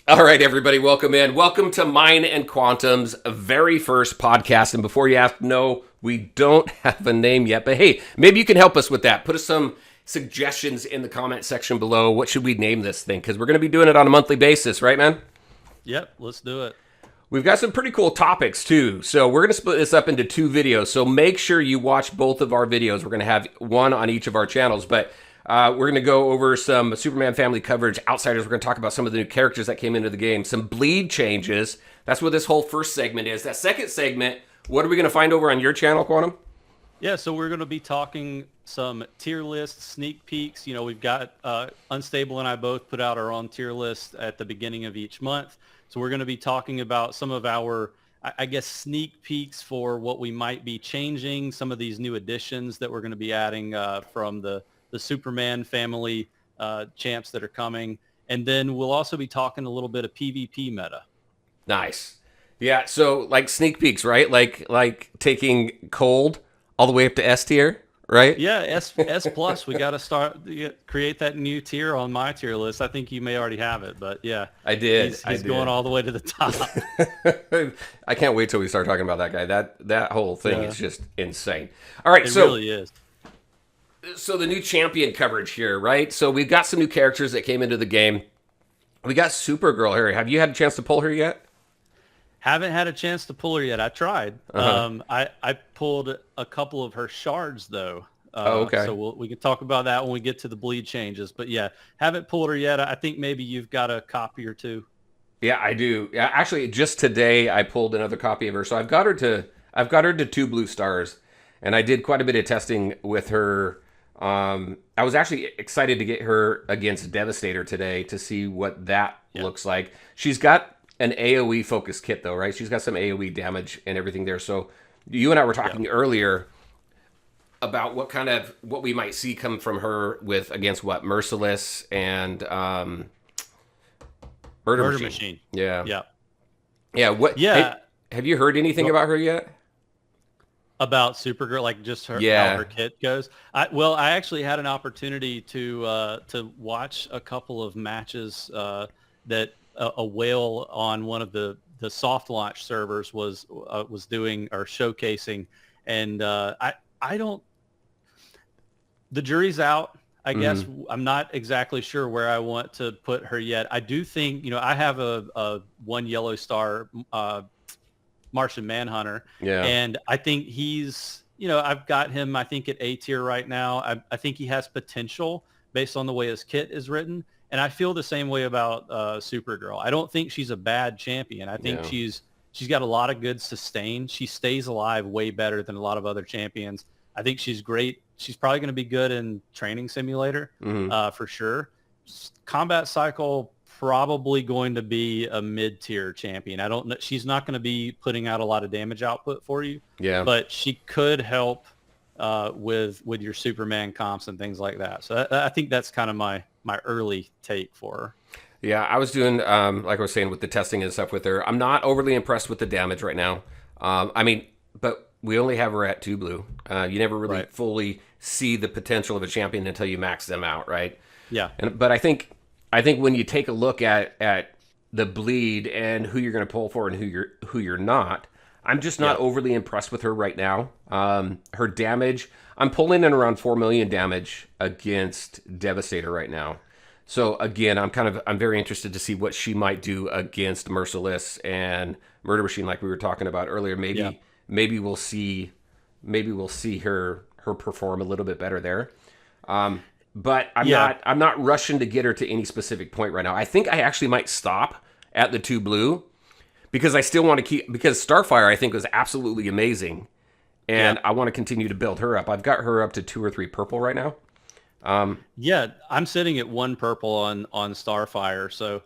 All right, everybody, welcome in. Welcome to Mine and Quantum's very first podcast. And before you ask, no, we don't have a name yet. But hey, maybe you can help us with that. Put us some suggestions in the comment section below. What should we name this thing? Because we're going to be doing it on a monthly basis, right, man? Yep, let's do it. We've got some pretty cool topics, too. So we're going to split this up into two videos. So make sure you watch both of our videos. We're going to have one on each of our channels. But we're going to go over some Superman family coverage, Outsiders. We're going to talk about some of the new characters that came into the game, some bleed changes. That's what this whole first segment is. That second segment, what are we going to find over on your channel, Quantum? Yeah, so we're going to be talking some tier lists, sneak peeks. You know, we've got Unstable and I both put out our own tier list at the beginning of each month. So we're going to be talking about some of our, I guess, sneak peeks for what we might be changing, some of these new additions that we're going to be adding from the Superman family champs that are coming. And then we'll also be talking a little bit of PvP meta. Nice. Yeah, so like sneak peeks, right? Like taking cold all the way up to S tier, right? Yeah, S plus. We got to create that new tier on my tier list. I think you may already have it, but yeah, I did. He's going all the way to the top. I can't wait till we start talking about that guy. That whole thing is just insane. All right, it so really is. So the new champion coverage here, right? So we've got some new characters that came into the game. We got Supergirl here. Have you had a chance to pull her yet? Haven't had a chance to pull her yet. I tried. I pulled a couple of her shards though. Okay. So we can talk about that when we get to the bleed changes. But yeah, haven't pulled her yet. I think maybe you've got a copy or two. Yeah, I do. Yeah, actually, just today I pulled another copy of her. So I've got her to 2 blue stars, and I did quite a bit of testing with her. I was actually excited to get her against Devastator today to see what that looks like. She's got an AoE focused kit though, right? She's got some AoE damage and everything there. So you and I were talking earlier about what we might see come from her with against what Merciless and Murder Machine. Yeah. What? Yeah. Have you heard anything about her yet? About Supergirl, like just how her kit goes. I actually had an opportunity to watch a couple of matches that a whale on one of the soft launch servers was doing or showcasing, and I don't. The jury's out. I guess I'm not exactly sure where I want to put her yet. I do think, I have a one yellow star Martian Manhunter. Yeah. And I think he's, I've got him, I think, at A tier right now. I think he has potential based on the way his kit is written. And I feel the same way about Supergirl. I don't think she's a bad champion. I think she's got a lot of good sustain. She stays alive way better than a lot of other champions. I think she's great. She's probably going to be good in Training Simulator for sure. Combat Cycle, probably going to be a mid-tier champion. I don't know. She's not going to be putting out a lot of damage output for you. Yeah. But she could help with your Superman comps and things like that. So I think that's kind of my early take for her. Yeah, I was doing, like I was saying, with the testing and stuff with her. I'm not overly impressed with the damage right now. But we only have her at 2 blue. You never really fully see the potential of a champion until you max them out, right? Yeah. But I think when you take a look at the bleed and who you're going to pull for and who you're not, I'm just not overly impressed with her right now. Her damage, I'm pulling in around 4 million damage against Devastator right now. So again, I'm very interested to see what she might do against Merciless and Murder Machine, like we were talking about earlier. Maybe we'll see her perform a little bit better there. But I'm not rushing to get her to any specific point right now. I think I actually might stop at the 2 blue because I still want to keep, because Starfire I think was absolutely amazing, and I want to continue to build her up. I've got her up to 2 or 3 purple right now. I'm sitting at 1 purple on Starfire, so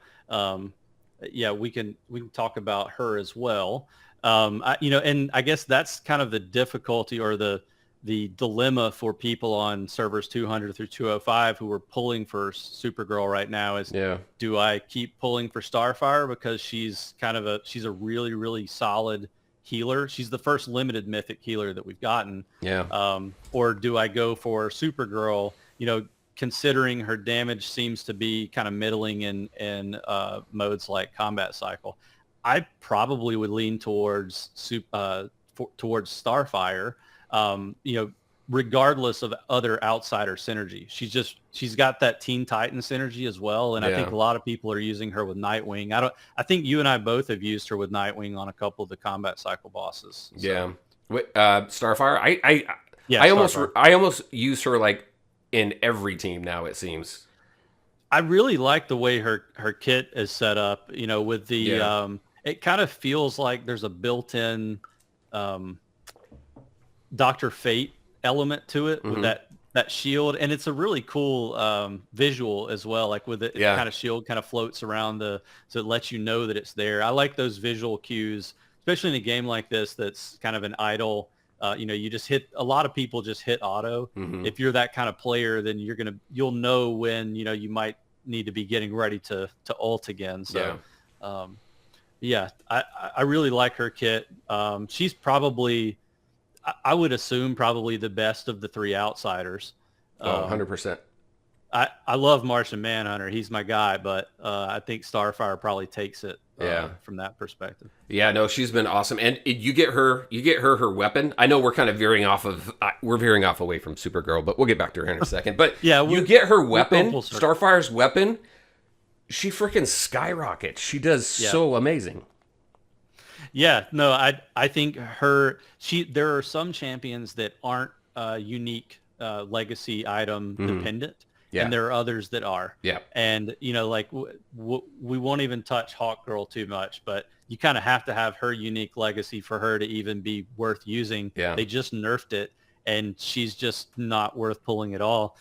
we can talk about her as well. And I guess that's kind of the difficulty or the dilemma for people on servers 200 through 205 who are pulling for Supergirl right now is, do I keep pulling for Starfire because she's a really, really solid healer. She's the first limited mythic healer that we've gotten. Yeah. Or do I go for Supergirl? considering her damage seems to be kind of middling in modes like Combat Cycle, I probably would lean towards towards Starfire. You know, regardless of other outsider synergy, she's got that Teen Titan synergy as well, and I think Yeah. a lot of people are using her with Nightwing. I think you and I both have used her with Nightwing on a couple of the Combat Cycle bosses. So, Yeah. Starfire. yeah, Starfire. I almost use her like in every team now. It seems. I really like the way her kit is set up. You know, with the Yeah. it kind of feels like there's a built-in Dr. Fate element to it with Hmm. that shield, and it's a really cool visual as well. Like with it, Yeah. kind of shield kind of floats around so it lets you know that it's there. I like those visual cues, especially in a game like this that's kind of an idle. You know, you just hit. A lot of people just hit auto. Hmm. If you're that kind of player, then you'll know when you might need to be getting ready to ult again. So. Um, yeah, I really like her kit. She's probably, I would assume, probably the best of the three outsiders. Oh, Um, 100%. I love Martian Manhunter. He's my guy, but I think Starfire probably takes it Yeah. from that perspective. Yeah, no, she's been awesome, and you get her weapon. I know we're kind of we're veering off away from Supergirl, but we'll get back to her in a second. But Yeah, you get her we'll weapon, full circle. Starfire's weapon. She freaking skyrockets. She does Yeah. so amazing. Yeah, no, I think there are some champions that aren't unique legacy item dependent, Yeah. and there are others that are. Yeah, And like we won't even touch Hawk Girl too much, but you kind of have to have her unique legacy for her to even be worth using. Yeah. They just nerfed it, and she's just not worth pulling at all.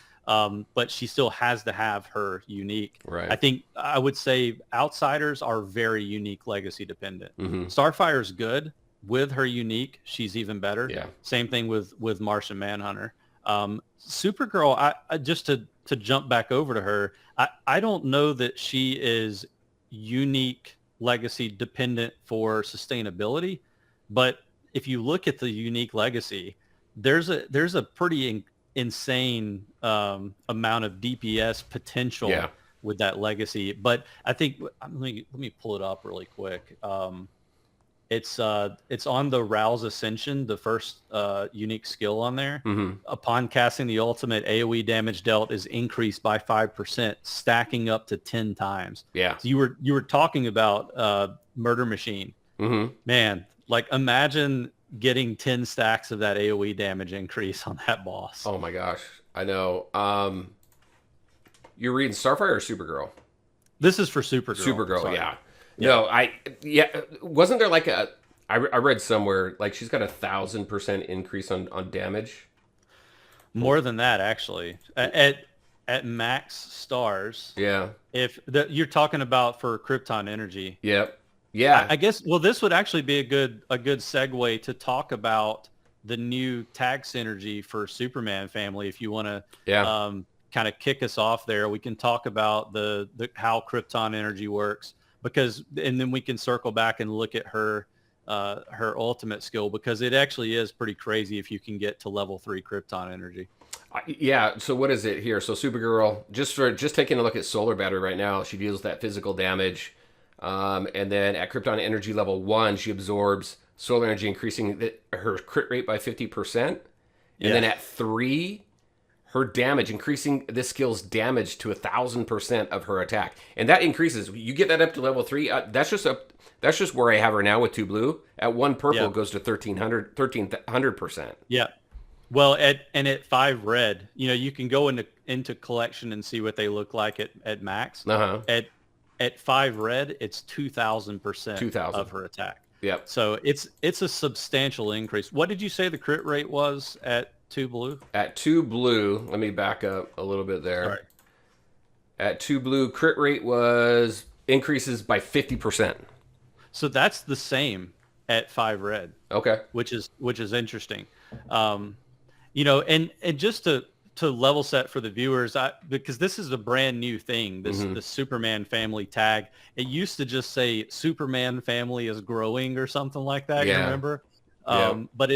But she still has to have her unique. Right. I think I would say outsiders are very unique legacy dependent. Mhm. Starfire's good. With her unique, she's even better. Yeah. Same thing with Martian Manhunter. Supergirl, I just to jump back over to her, I don't know that she is unique legacy dependent for sustainability, but if you look at the unique legacy, there's a pretty insane amount of DPS potential Yeah. with that legacy. But I think let me pull it up really quick. It's on the Rouse Ascension, the first unique skill on there. Mhm. Upon casting the ultimate, AoE damage dealt is increased by 5%, stacking up to 10 times. Yeah. So you were talking about Murder Machine. Mhm. Man, like imagine getting 10 stacks of that AoE damage increase on that boss. Oh my gosh, I know. You're reading Starfire or Supergirl? This is for Supergirl. Supergirl, Sorry. yeah. No, wasn't there like I read somewhere like she's got 1,000% increase on damage. More than that, actually. At max stars, Yeah. if you're talking about for Krypton Energy, Yep. Yeah. I guess, well, this would actually be a good segue to talk about the new tag synergy for Superman family. If you want to Yeah. kind of kick us off there, we can talk about the how Krypton Energy works, and then we can circle back and look at her ultimate skill, because it actually is pretty crazy if you can get to level 3 Krypton Energy. Yeah, so what is it here? So Supergirl, just taking a look at Solar Battery right now, she deals that physical damage. And then at Krypton Energy level 1, she absorbs solar energy, increasing her crit rate by 50%. And then at 3, her damage, increasing this skill's damage to 1,000% of her attack. And that increases. You get that up to level 3. That's just where I have her now with 2 blue. At 1 purple, it goes to 1,300%. Yeah. Well, at 5 red, you can go into collection and see what they look like at max. Uh-huh. At 5 red, it's 2,000% 2,000 of her attack. Yep. So it's a substantial increase. What did you say the crit rate was at 2 blue? At 2 blue, let me back up a little bit there. Sorry. At 2 blue, crit rate increases by 50%. So that's the same at 5 red, Okay. which is interesting. And just to level set for the viewers, because this is a brand new thing, the Superman family tag. It used to just say Superman family is growing or something like that. Yeah. You remember? Yeah. But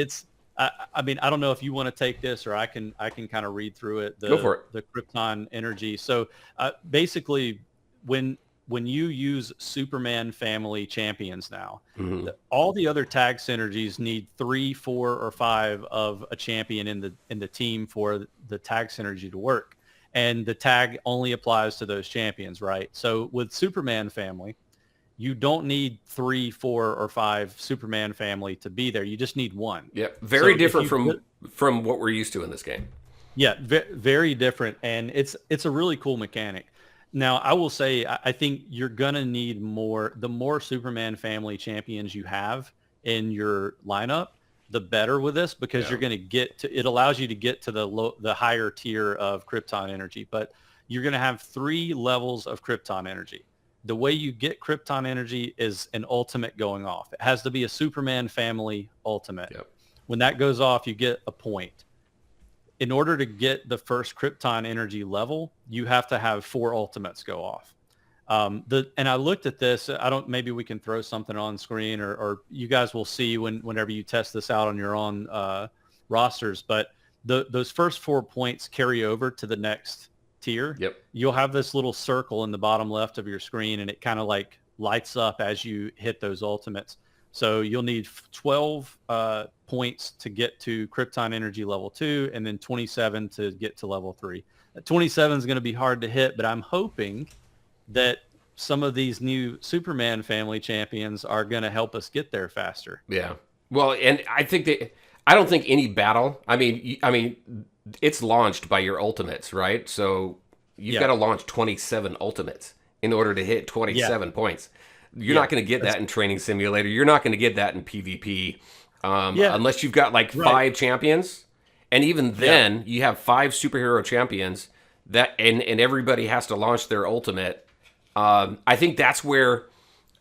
I mean, I don't know if you want to take this, or I can kind of read through it. Go for it. The Krypton energy. So basically, when you use Superman family champions now, all the other tag synergies need 3, 4, or 5 of a champion in the team for the tag synergy to work. And the tag only applies to those champions, right? So with Superman family, you don't need 3, 4, or 5 Superman family to be there. You just need one. Yeah, So very if different you from what we're used to in this game. Yeah, very different, and it's a really cool mechanic. Now, I will say, I think you're gonna need more. The more Superman family champions you have in your lineup, the better with this, because Yeah. you're gonna get to. It allows you to get to the higher tier of Krypton energy, but you're gonna have 3 levels of Krypton energy. The way you get Krypton energy is an ultimate going off. It has to be a Superman family ultimate. Yep. When that goes off, you get a point. In order to get the first Krypton energy level, you have to have 4 ultimates go off. And I looked at this. I don't. Maybe we can throw something on screen, or you guys will see whenever you test this out on your own rosters. But those first 4 points carry over to the next tier. Yep. You'll have this little circle in the bottom left of your screen, and it kind of like lights up as you hit those ultimates. So you'll need 12 points to get to Krypton energy level 2, and then 27 to get to level 3. 27 is going to be hard to hit, but I'm hoping that some of these new Superman family champions are going to help us get there faster. Yeah. Well, and I don't think any battle. I mean, it's launched by your ultimates, right? So you've got to launch 27 ultimates in order to hit 27 points. You're not going to get that in Training Simulator. You're not going to get that in PvP unless you've got like 5 champions. And even then, you have 5 superhero champions and everybody has to launch their ultimate. I think that's where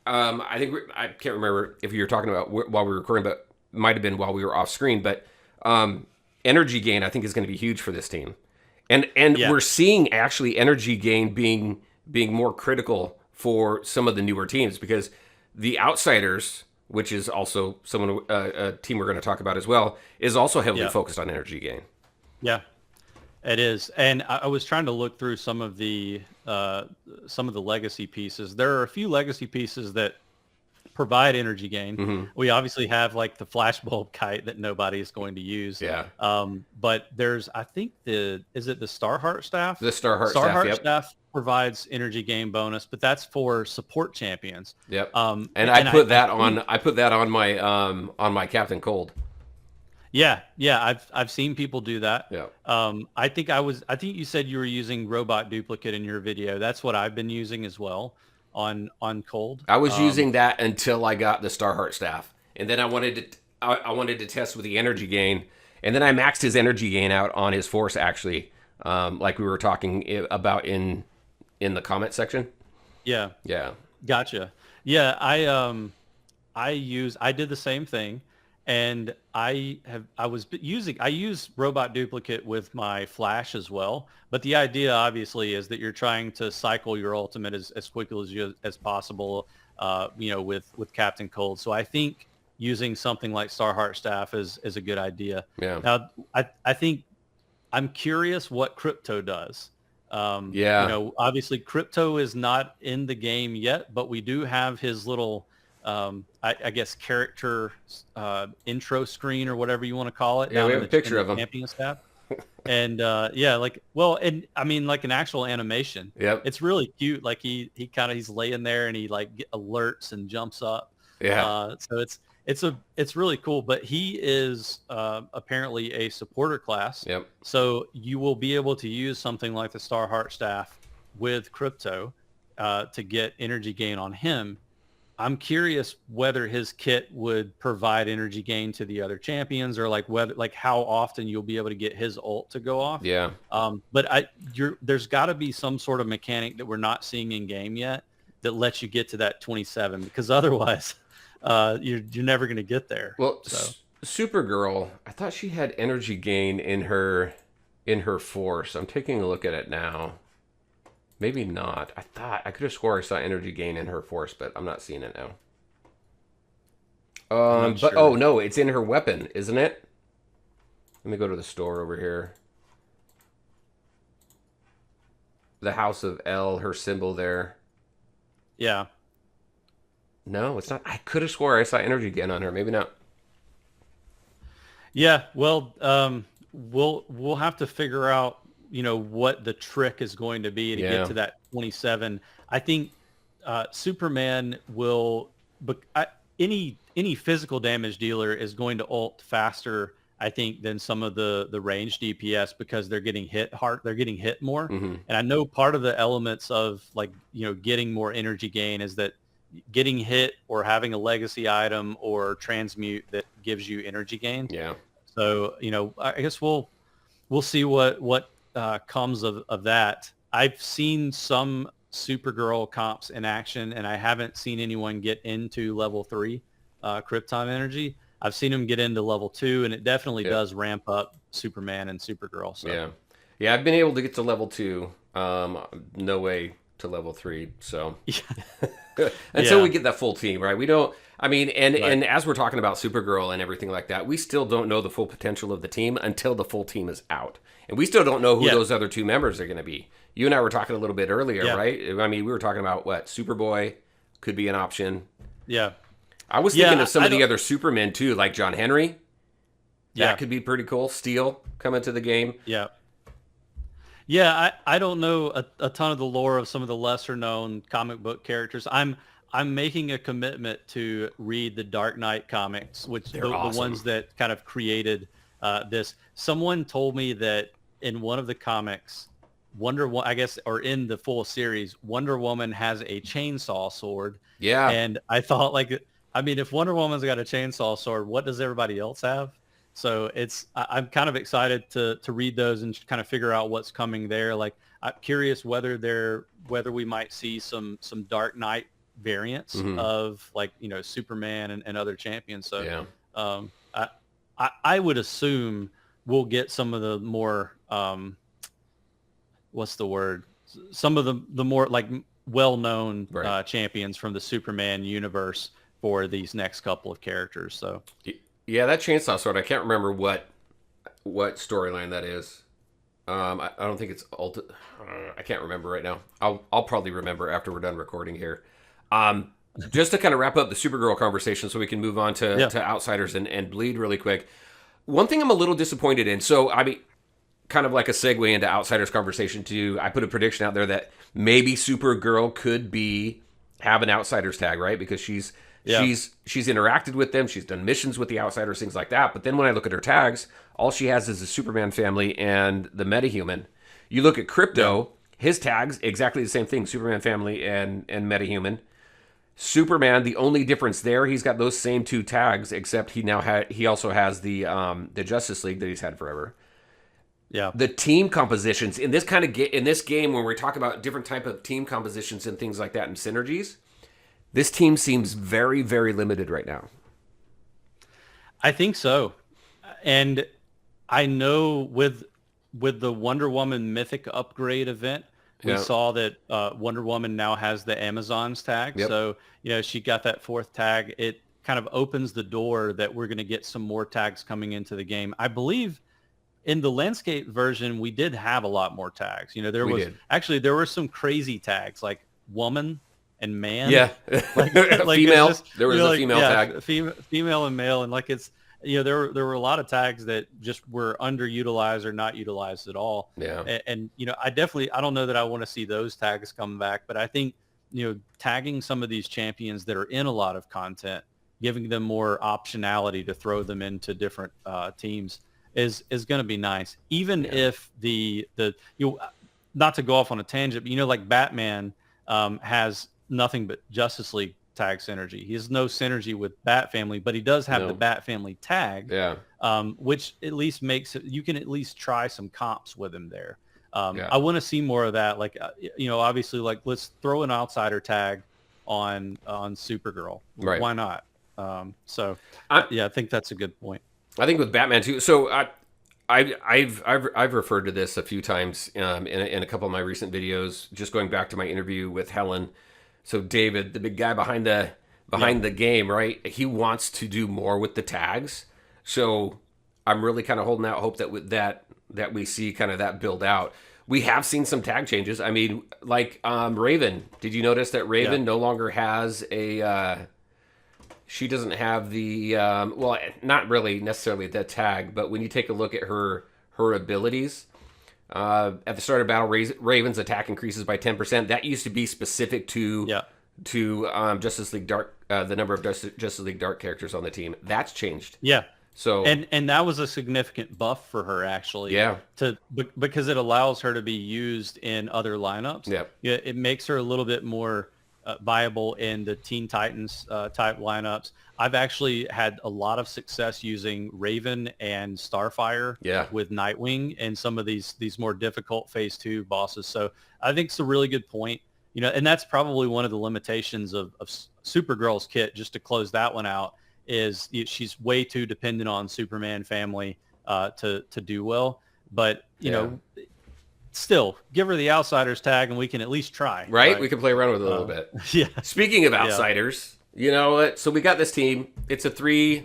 I can't remember if you were talking about while we were recording, but might have been while we were off screen. But energy gain, I think, is going to be huge for this team. And we're seeing actually energy gain being more critical for some of the newer teams, because the Outsiders, which is also a team we're going to talk about as well, is also heavily focused on energy gain. Yeah, it is. And I was trying to look through some of the legacy pieces. There are a few legacy pieces that provide energy gain. Mm-hmm. We obviously have like the flashbulb kite that nobody is going to use. Yeah. But there's, I think is it the Starheart staff? The Starheart staff provides energy gain bonus, but that's for support champions. Yep. And I put that on my Captain Cold. Yeah. I've seen people do that. Yeah. I think you said you were using Robot Duplicate in your video. That's what I've been using as well on Cold. I was using that until I got the Starheart staff, and then I wanted to test with the energy gain, and then I maxed his energy gain out on his force actually, like we were talking about in the comment section. Yeah. Gotcha. Yeah, I did the same thing, and I use Robot Duplicate with my Flash as well. But the idea obviously is that you're trying to cycle your ultimate as quickly as possible, with Captain Cold. So I think using something like Starheart staff is a good idea. Yeah. Now I think I'm curious what Crypto does. Obviously Crypto is not in the game yet, but we do have his little, I guess, character intro screen or whatever you want to call it. Yeah, we have a picture of him. Champion staff. And and I mean, like an actual animation. Yep. It's really cute. Like he's laying there and he like alerts and jumps up. Yeah. So it's really cool, but he is apparently a supporter class. Yep. So you will be able to use something like the Starheart staff with Crypto to get energy gain on him. I'm curious whether his kit would provide energy gain to the other champions, or like how often you'll be able to get his ult to go off. Yeah. But there's got to be some sort of mechanic that we're not seeing in game yet that lets you get to that 27, because otherwise you're never going to get there. Well, so. Supergirl, I thought she had energy gain in her force. I'm taking a look at it now. Maybe not. I could have swore I saw energy gain in her force, but I'm not seeing it now. But sure. Oh no, it's in her weapon, isn't it? Let me go to the store over here. The House of L, her symbol there. Yeah. No, it's not. I could have swore I saw energy again on her. Maybe not. Yeah, well, we'll have to figure out, what the trick is going to be to get Yeah. to that 27. I think Superman will, any physical damage dealer is going to ult faster, I think, than some of the range DPS because they're getting hit hard, they're getting hit more. Hmm. And I know part of the elements of like, getting more energy gain is that getting hit or having a legacy item or transmute that gives you energy gain. Yeah. So, I guess we'll see what comes of that. I've seen some Supergirl comps in action, and I haven't seen anyone get into level 3 Krypton energy. I've seen them get into level 2, and it definitely Yeah. does ramp up Superman and Supergirl. So Yeah. Yeah, I've been able to get to level 2. No way to level 3. So until Yeah. we get that full team, right? We don't. I mean, and Right. and as we're talking about Supergirl and everything like that, we still don't know the full potential of the team until the full team is out, and we still don't know who Yeah. those other 2 members are going to be. You and I were talking a little bit earlier, Yeah. right? I mean, we were talking about what Superboy could be an option. Yeah. I was Yeah, thinking of some I of the don't- other Supermen too, like John Henry. That Yeah. could be pretty cool. Steel coming to the game. Yeah. Yeah, I don't know a ton of the lore of some of the lesser known comic book characters. I'm making a commitment to read the Dark Knight comics, which They're the awesome. ones that kind of created this. Someone told me that in one of the comics, Wonder Woman, I guess, or in the full series, Wonder Woman has a chainsaw sword. Yeah. And I thought, like, I mean, if Wonder Woman's got a chainsaw sword, what does everybody else have? So I'm kind of excited to read those and kind of figure out what's coming there. Like, I'm curious whether we might see some Dark Knight variants Mhm. of, like, Superman and other champions. So Yeah. um, I would assume we'll get some of the more what's the word? Some of the more like well-known Right. champions from the Superman universe for these next couple of characters. So Yeah, that chainsaw sword. I can't remember what storyline that is. I don't think it's I can't remember right now. I'll probably remember after we're done recording here. Just to kind of wrap up the Supergirl conversation, so we can move on to Yeah. Outsiders and Bleed really quick. One thing I'm a little disappointed in. So I mean, kind of like a segue into Outsiders conversation too. I put a prediction out there that maybe Supergirl could have an Outsiders tag, right? Because she's interacted with them, she's done missions with the Outsiders, things like that. But then when I look at her tags, all she has is the Superman family and the Metahuman. You look at Crypto, his tags exactly the same thing: Superman family and Metahuman. Superman, the only difference there, he's got those same 2 tags, except he also has the Justice League that he's had forever. yeah. The team compositions in this kind of in this game, when we talk about different type of team compositions and things like that and synergies, this team seems very, very limited right now. I think so. And I know with the Wonder Woman Mythic upgrade event, we Yeah. saw that Wonder Woman now has the Amazons tag. Yep. So, she got that 4th tag. It kind of opens the door that we're going to get some more tags coming into the game. I believe in the landscape version, we did have a lot more tags. There were some crazy tags like woman and man. Yeah, Like female. it's just, There was a female tag. female and male, and like it's there were a lot of tags that just were underutilized or not utilized at all. Yeah, And I don't know that I want to see those tags come back, but I think tagging some of these champions that are in a lot of content, giving them more optionality to throw them into different teams is going to be nice. Even if the not to go off on a tangent, but like Batman has nothing but Justice League tag synergy. He has no synergy with Bat Family, but he does have the Bat Family tag, yeah, which at least makes it, you can at least try some comps with him there. Yeah. I want to see more of that. Like, obviously, like, let's throw an outsider tag on Supergirl. Right. Why not? I think that's a good point. I think with Batman too. So I've referred to this a few times in a couple of my recent videos. Just going back to my interview with Helen. So David, the big guy behind the game, right? He wants to do more with the tags. So I'm really kind of holding out hope that that we see kind of that build out. We have seen some tag changes. I mean, like Raven. Did you notice that Raven no longer has a? She doesn't have the well, not really necessarily the tag, but when you take a look at her abilities. At the start of battle, Raven's attack increases by 10%. That used to be specific to Justice League Dark, the number of Justice League Dark characters on the team. That's changed. Yeah. So and that was a significant buff for her actually. Yeah. Because it allows her to be used in other lineups. Yeah. Yeah. It makes her a little bit more viable in the Teen Titans type lineups. I've actually had a lot of success using Raven and Starfire with Nightwing and some of these more difficult Phase 2 bosses. So I think it's a really good point. You know, and that's probably one of the limitations of Supergirl's kit, just to close that one out, is she's way too dependent on Superman family to do well. But, you know, still, give her the Outsiders tag and we can at least try. Right? We can play around with it a little bit. Yeah. Speaking of Outsiders, you know what? So we got this team. It's a three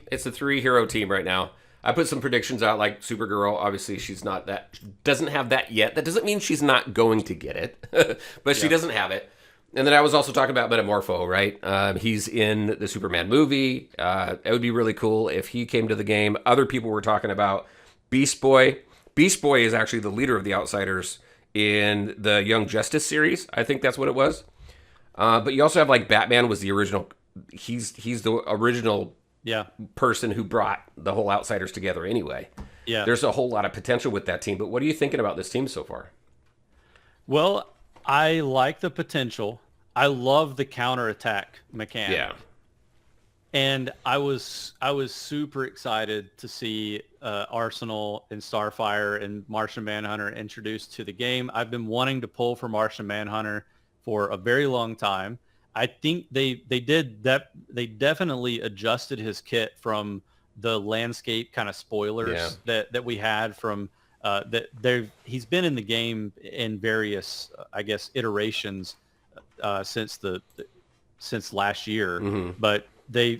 hero team right now. I put some predictions out, like Supergirl. Obviously, she's not that, doesn't have that yet. That doesn't mean she's not going to get it, but she doesn't have it. And then I was also talking about Metamorpho, right? He's in the Superman movie. It would be really cool if he came to the game. Other people were talking about Beast Boy. Beast Boy is actually the leader of the Outsiders in the Young Justice series. I think that's what it was. But you also have like Batman was the original. He's the original person who brought the whole Outsiders together anyway. Yeah. There's a whole lot of potential with that team. But what are you thinking about this team so far? Well, I like the potential. I love the counterattack mechanic. Yeah. And I was super excited to see Arsenal and Starfire and Martian Manhunter introduced to the game. I've been wanting to pull for Martian Manhunter for a very long time. I think they did that. They definitely adjusted his kit from the landscape kind of spoilers that we had from he's been in the game in various I guess iterations since last year, but they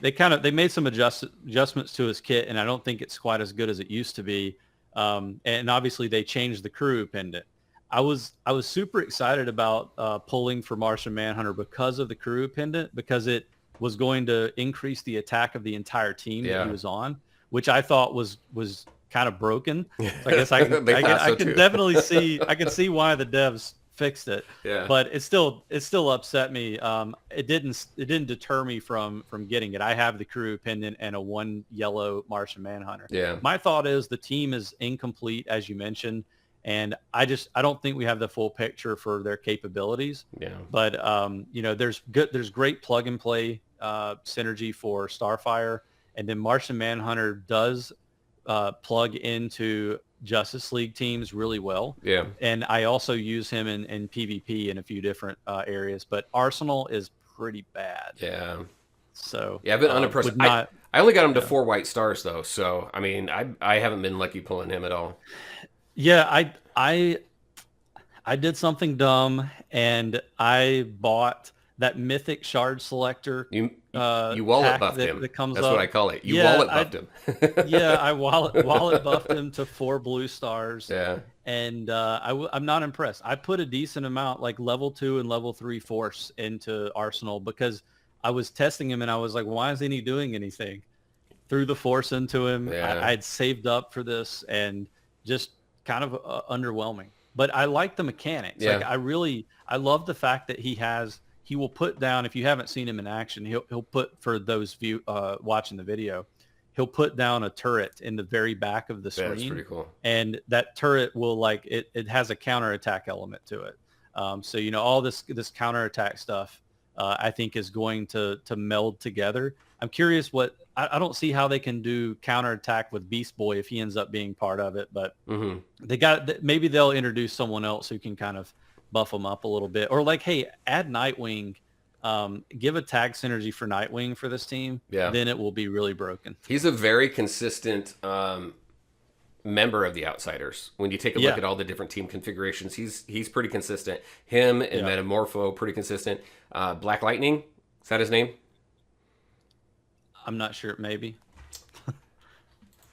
made some adjustments to his kit, and I don't think it's quite as good as it used to be. And obviously they changed the crew pendant. I was super excited about pulling for Martian Manhunter because of the crew pendant, because it was going to increase the attack of the entire team that he was on, which I thought was kind of broken. So I guess I can definitely see why the devs fixed it. Yeah. But it still upset me. It didn't deter me from getting it. I have the crew pendant and a 1 yellow Martian Manhunter. Yeah. My thought is the team is incomplete, as you mentioned, and I don't think we have the full picture for their capabilities. Yeah. But there's great plug and play synergy for Starfire, and then Martian Manhunter does plug into Justice League teams really well. Yeah. And I also use him in PvP in a few different areas, but Arsenal is pretty bad. Yeah. So I've been unimpressed. I only got him to 4 white stars though, so I mean I haven't been lucky pulling him at all. Yeah, I did something dumb and I bought that mythic shard selector. You wallet buffed him. That comes That's up. What I call it. You wallet buffed him. I wallet buffed him to 4 blue stars. Yeah. And I'm not impressed. I put a decent amount, like level 2 and level 3 force into Arsenal because I was testing him and I was like, why isn't he doing anything? Threw the force into him. Yeah. I had saved up for this and just kind of underwhelming. But I like the mechanics. Yeah. Like I love the fact that he will put down, if you haven't seen him in action, he'll put, for those watching the video, he'll put down a turret in the very back of the screen. That's pretty cool. And that turret will it has a counterattack element to it. So, all this counterattack stuff, I think is going to meld together. I'm curious I don't see how they can do counterattack with Beast Boy if he ends up being part of it, but maybe they'll introduce someone else who can kind of buff them up a little bit, or hey, add Nightwing, give a tag synergy for Nightwing for this team. Yeah. Then it will be really broken. He's a very consistent member of the Outsiders. When you take a look at all the different team configurations, he's pretty consistent. Him and Metamorpho, pretty consistent. Black Lightning, is that his name? I'm not sure. Maybe.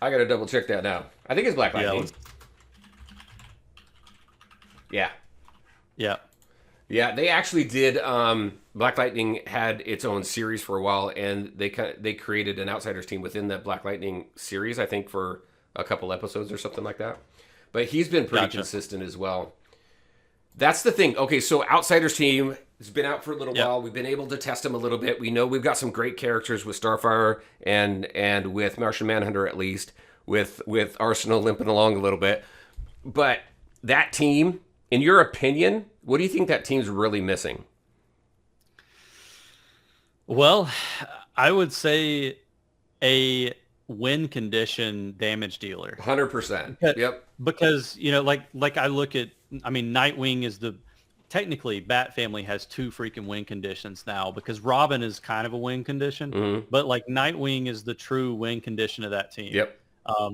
I gotta double check that now. I think it's Black Yeah, Lightning. Yeah. yeah, Yeah, they actually did. Black Lightning had its own series for a while, and they created an Outsiders team within that Black Lightning series. I think for a couple episodes or something like that. But he's been pretty Gotcha. consistent as well. That's the thing. Okay, so Outsiders team has been out for a little Yep. while. We've been able to test him a little bit. We know we've got some great characters with Starfire and with Martian Manhunter at least, with Arsenal limping along a little bit. But that team, in your opinion, what do you think that team's really missing? Well, I would say a win condition damage dealer. 100%. But- Yep. Because, like I look at, I mean, Nightwing is technically Bat Family has two freaking win conditions now because Robin is kind of a win condition, but like Nightwing is the true win condition of that team. Yep.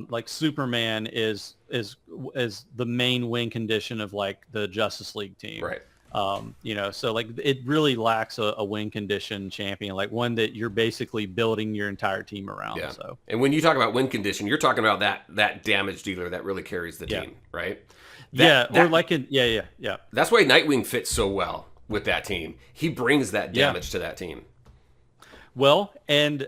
Like Superman is the main win condition of like the Justice League team. Right. So like it really lacks a win condition champion, like one that you're basically building your entire team around. Yeah. So And when you talk about win condition, you're talking about that damage dealer that really carries the Yeah. team, right? Yeah. That's why Nightwing fits so well with that team. He brings that Yeah. damage to that team. Well, and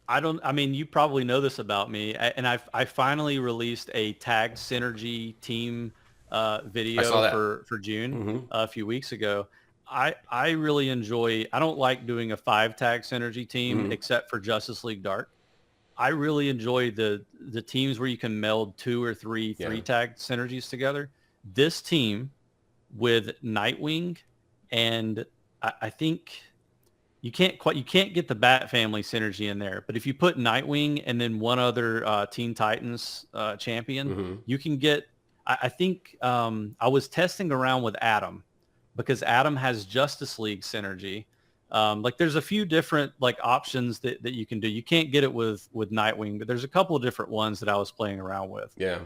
I mean, you probably know this about me, and I finally released a tag synergy team video I saw that. for June a few weeks ago. I really enjoy. I don't like doing a 5 tag synergy team except for Justice League Dark. I really enjoy the teams where you can meld 2 or 3 3-tag synergies together. This team with Nightwing and I think you can't get the Bat Family synergy in there, but if you put Nightwing and then one other Teen Titans champion, you can get. I think I was testing around with Adam because Adam has Justice League synergy. Like there's a few different like options that you can do. You can't get it with Nightwing, but there's a couple of different ones that I was playing around with. Yeah.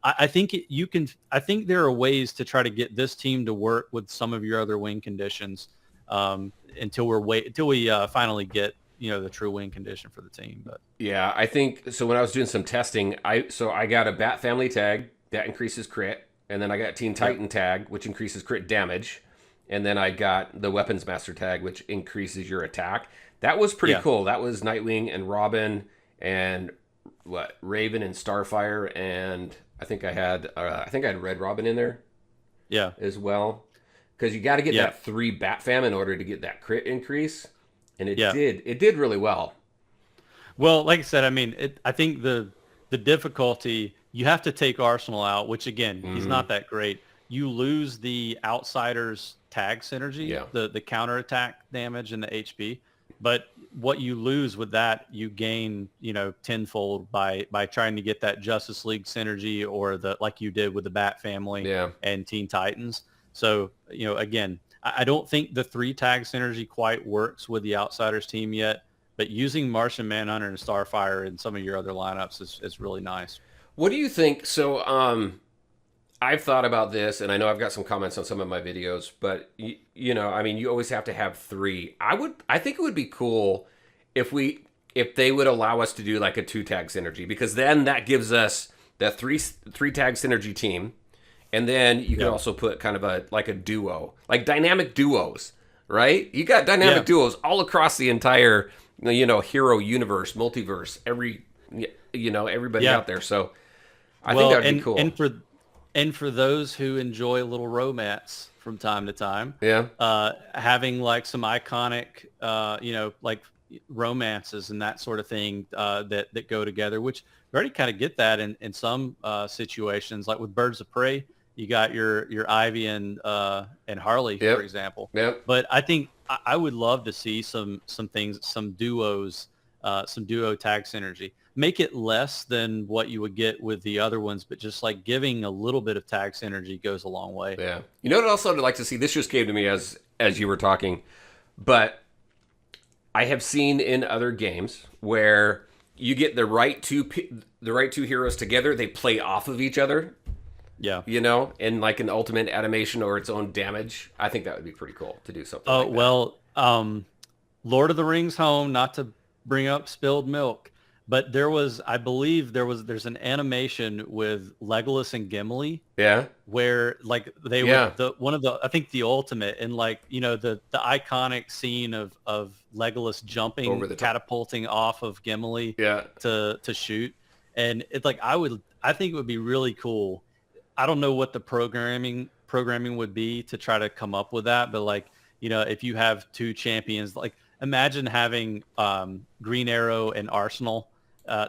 I think you can. I think there are ways to try to get this team to work with some of your other win conditions until we finally get the true win condition for the team. But Yeah, I think so. When I was doing some testing, I got a Bat Family tag that increases crit, and then I got Teen Titan tag, which increases crit damage, and then I got the Weapons Master tag, which increases your attack. That was pretty cool. That was Nightwing and Robin and Raven and Starfire, and I think I had Red Robin in there yeah, as well, because you got to get that 3 Bat Fam in order to get that crit increase, and it did really well. Well, like I said, I mean, I think the difficulty, you have to take Arsenal out, which again, he's not that great. You lose the Outsiders tag synergy, the counterattack damage and the HP. But what you lose with that, you gain, tenfold by trying to get that Justice League synergy or like you did with the Bat Family and Teen Titans. So, again, I don't think the 3-tag synergy quite works with the Outsiders team yet. But using Martian Manhunter and Starfire in some of your other lineups is really nice. What do you think? So, I've thought about this, and I know I've got some comments on some of my videos, but I mean, you always have to have 3. I think it would be cool if they would allow us to do like a 2-tag synergy, because then that gives us the 3-tag synergy team, and then you can also put kind of a duo, like dynamic duos, right? You got dynamic duos all across the entire hero universe, multiverse, everybody out there. So I think that'd be cool. And for those who enjoy a little romance from time to time, having like some iconic, like romances and that sort of thing that go together, which we already kind of get that in some situations, like with Birds of Prey. You got your Ivy and Harley, for example. Yep. But I think I would love to see some things, some duos, some duo tag synergy. Make it less than what you would get with the other ones, but just like giving a little bit of tag synergy goes a long way. Yeah. You know what else I'd like to see? This just came to me as you were talking, but I have seen in other games where you get the right two heroes together, they play off of each other. Yeah. In like an ultimate animation or its own damage. I think that would be pretty cool to do something like that. Well, Lord of the Rings home, not to bring up spilled milk, But I believe there's an animation with Legolas and Gimli Yeah. where like they Yeah. would I think the ultimate and like the iconic scene of Legolas Over jumping the top. catapulting off of Gimli Yeah. to shoot, and it's like I think it would be really cool. I don't know what the programming would be to try to come up with that, but like if you have two champions, like imagine having Green Arrow and Arsenal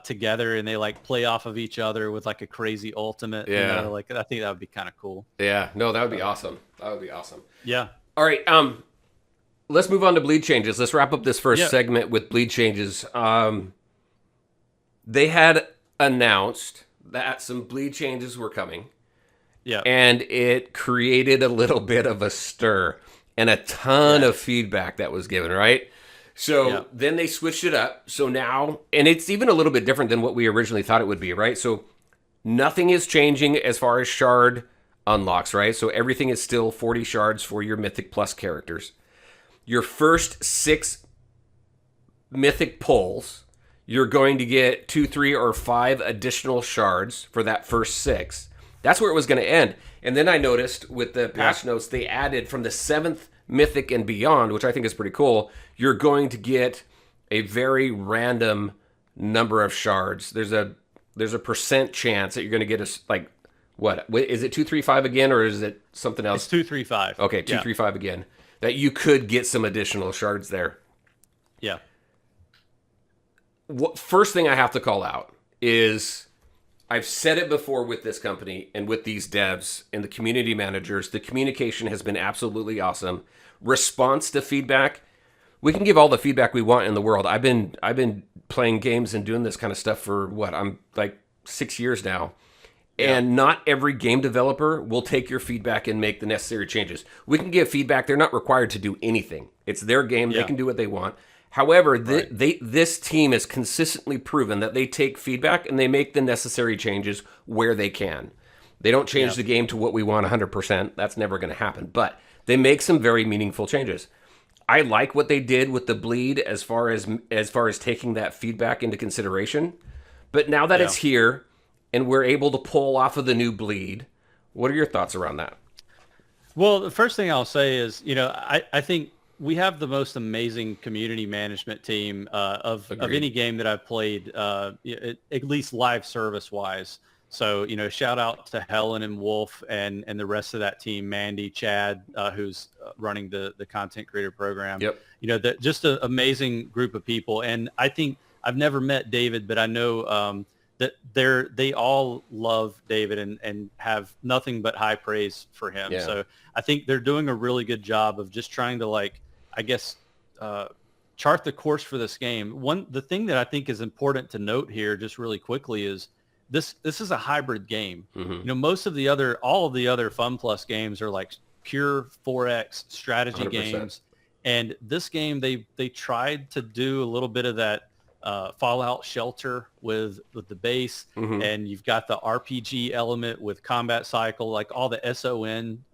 together and they like play off of each other with like a crazy ultimate, Yeah. like I think that would be kind of cool. Yeah. No, that would be awesome. That would be awesome. Yeah. All right. Let's move on to bleed changes. Let's wrap up this first Yeah. segment with bleed changes. They had announced that some bleed changes were coming, Yeah. and it created a little bit of a stir and a ton of feedback that was given, right? So then they switched it up. So now, and it's even a little bit different than what we originally thought it would be, right? So nothing is changing as far as shard unlocks, right? So everything is still 40 shards for your Mythic Plus characters. Your first 6 Mythic pulls, you're going to get 2, 3, or 5 additional shards for that first 6. That's where it was going to end. And then I noticed with the patch notes, they added from the 7th Mythic and beyond, which I think is pretty cool, you're going to get a very random number of shards. There's a percent chance that you're going to get what is it 235 again, or is it something else? It's 235. Okay, 235 again. That you could get some additional shards there. Yeah. First thing I have to call out is, I've said it before with this company and with these devs and the community managers, the communication has been absolutely awesome. Response to feedback, we can give all the feedback we want in the world. I've been playing games and doing this kind of stuff for I'm like 6 years now. And not every game developer will take your feedback and make the necessary changes. We can give feedback. They're not required to do anything. It's their game. They can do what they want. However, this team has consistently proven that they take feedback and they make the necessary changes where they can. They don't change the game to what we want 100%. That's never going to happen. But they make some very meaningful changes. I like what they did with the bleed as far as taking that feedback into consideration. But now that it's here and we're able to pull off of the new bleed, what are your thoughts around that? Well, the first thing I'll say is, I think we have the most amazing community management team of any game that I've played, at least live service wise. So, shout out to Helen and Wolf and the rest of that team, Mandy, Chad, who's running the content creator program. Yep. Just an amazing group of people. And I think I've never met David, but I know that they all love David and have nothing but high praise for him. Yeah. So I think they're doing a really good job of just trying to chart the course for this game. The thing that I think is important to note here just really quickly is this is a hybrid game. Mm-hmm. Most of all of the other Fun Plus games are like pure 4X strategy 100%. games. And this game, they tried to do a little bit of that Fallout Shelter with the base, and you've got the RPG element with combat cycle, like all the SON,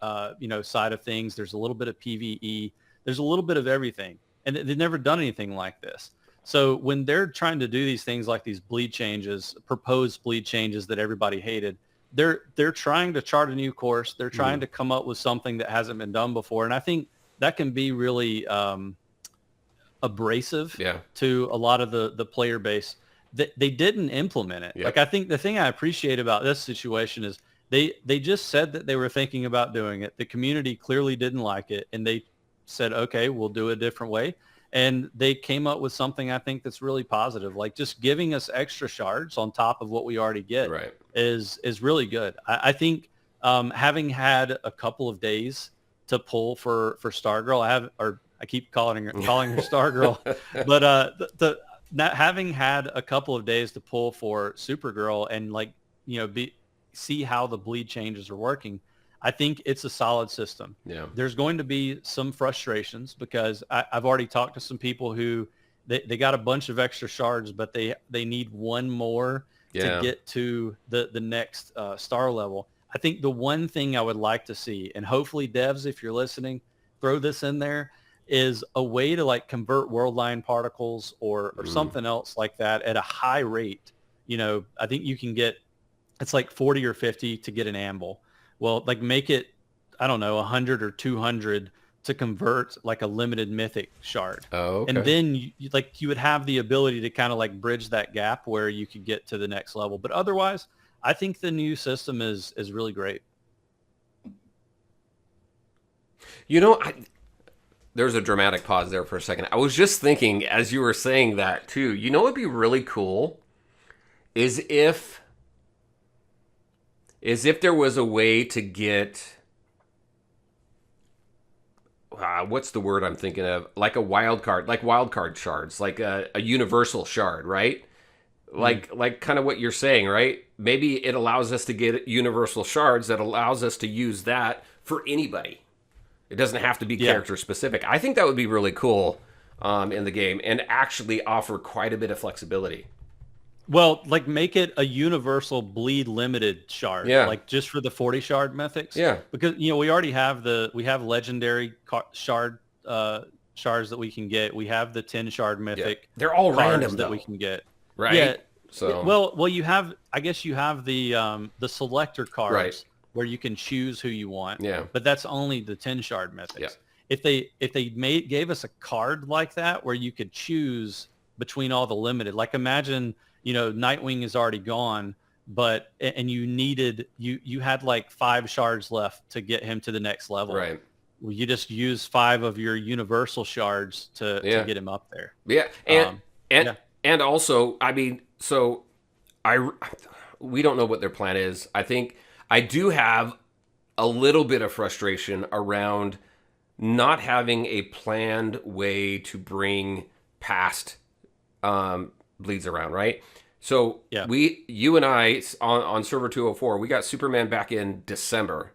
side of things. There's a little bit of PvE. There's a little bit of everything, and they've never done anything like this. So when they're trying to do these things like these bleed changes, proposed bleed changes that everybody hated, they're trying to chart a new course. They're trying to come up with something that hasn't been done before, and I think that can be really abrasive to a lot of the player base. They didn't implement it. Like, I think the thing I appreciate about this situation is they just said that they were thinking about doing it. The community clearly didn't like it, and they said, okay, we'll do it a different way. And they came up with something I think that's really positive. Like, just giving us extra shards on top of what we already get is really good. I think having had a couple of days to pull for Stargirl, I keep calling her Stargirl, but not having had a couple of days to pull for Supergirl and see how the bleed changes are working, I think it's a solid system. Yeah. There's going to be some frustrations because I've already talked to some people who they got a bunch of extra shards, but they need one more to get to the next star level. I think the one thing I would like to see, and hopefully devs, if you're listening, throw this in there. is a way to like convert world line particles or something else like that at a high rate. You know, I think you can get, it's like 40 or 50 to get an amble. Well, like make it, I don't know, 100 or 200 to convert like a limited mythic shard. Oh, okay. And then you would have the ability to kind of like bridge that gap where you could get to the next level. But otherwise, I think the new system is really great. You know, there's a dramatic pause there for a second. I was just thinking as you were saying that too. You know what'd be really cool is if there was a way to get what's the word I'm thinking of? Like a wild card, like wild card shards, like a universal shard, right? Like kind of what you're saying, right? Maybe it allows us to get universal shards that allows us to use that for anybody. It doesn't have to be character specific. I think that would be really cool in the game and actually offer quite a bit of flexibility. Well, like make it a universal bleed limited shard, like just for the 40 shard mythics. Yeah, because you know we already have legendary shard shards that we can get. We have the 10 shard mythic. Yeah. They're all random that though. we can get. Right. Yeah. So well, you have. I guess you have the selector cards right. where you can choose who you want. Yeah. But that's only the 10 shard mythics. Yeah. If they gave us a card like that where you could choose between all the limited, like imagine. You know, Nightwing is already gone, and you had like 5 shards left to get him to the next level. Right. Well, you just use 5 of your universal shards to get him up there. Yeah. And also, I mean, so we don't know what their plan is. I think I do have a little bit of frustration around not having a planned way to bring past bleeds around, right? So you and I on server 204, we got Superman back in December.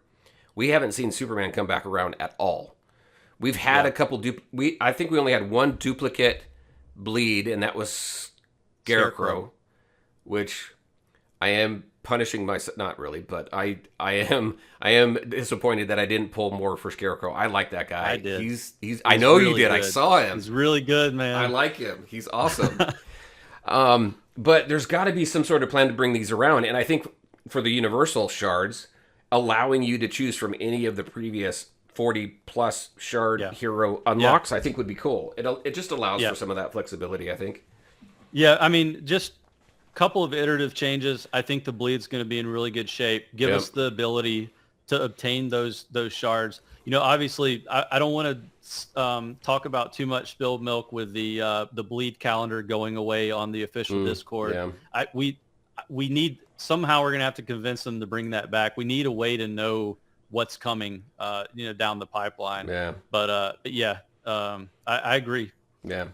We haven't seen Superman come back around at all. We've had a couple I think we only had one duplicate bleed, and that was Scarecrow. Which I am punishing myself, not really, but I am disappointed that I didn't pull more for Scarecrow. I like that guy. I did. He's I know really you did. Good. I saw him. He's really good, man. I like him. He's awesome. But there's got to be some sort of plan to bring these around, and I think for the universal shards, allowing you to choose from any of the previous 40 plus shard hero unlocks, I think would be cool. It just allows for some of that flexibility, I think. Yeah, I mean, just a couple of iterative changes. I think the bleed's going to be in really good shape. Give us the ability to obtain those shards. You know, obviously, I don't want to talk about too much spilled milk with the bleed calendar going away on the official Discord. Yeah. We need somehow we're going to have to convince them to bring that back. We need a way to know what's coming, down the pipeline. Yeah. But I agree. Yeah.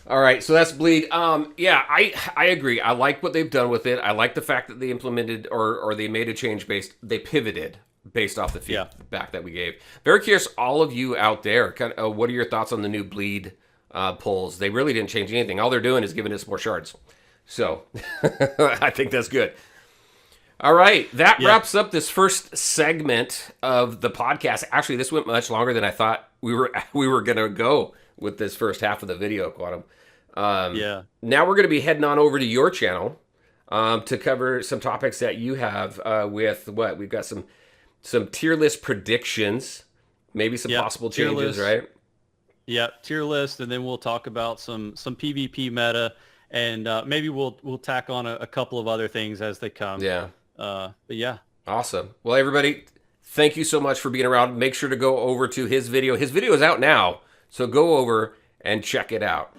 All right, so that's bleed. I agree. I like what they've done with it. I like the fact that they implemented or they made a change they pivoted based off the feedback that we gave. Very curious, all of you out there, what are your thoughts on the new bleed pulls? They really didn't change anything. All they're doing is giving us more shards. So I think that's good. All right, that wraps up this first segment of the podcast. Actually, this went much longer than I thought we were going to go with this first half of the video, Quantum. Now we're going to be heading on over to your channel to cover some topics that you have with what? We've got some tier list predictions, maybe some possible changes, right? Yeah, tier list, and then we'll talk about some PvP meta, and maybe we'll tack on a couple of other things as they come. Yeah. But yeah. Awesome. Well, everybody, thank you so much for being around. Make sure to go over to his video. His video is out now, so go over and check it out.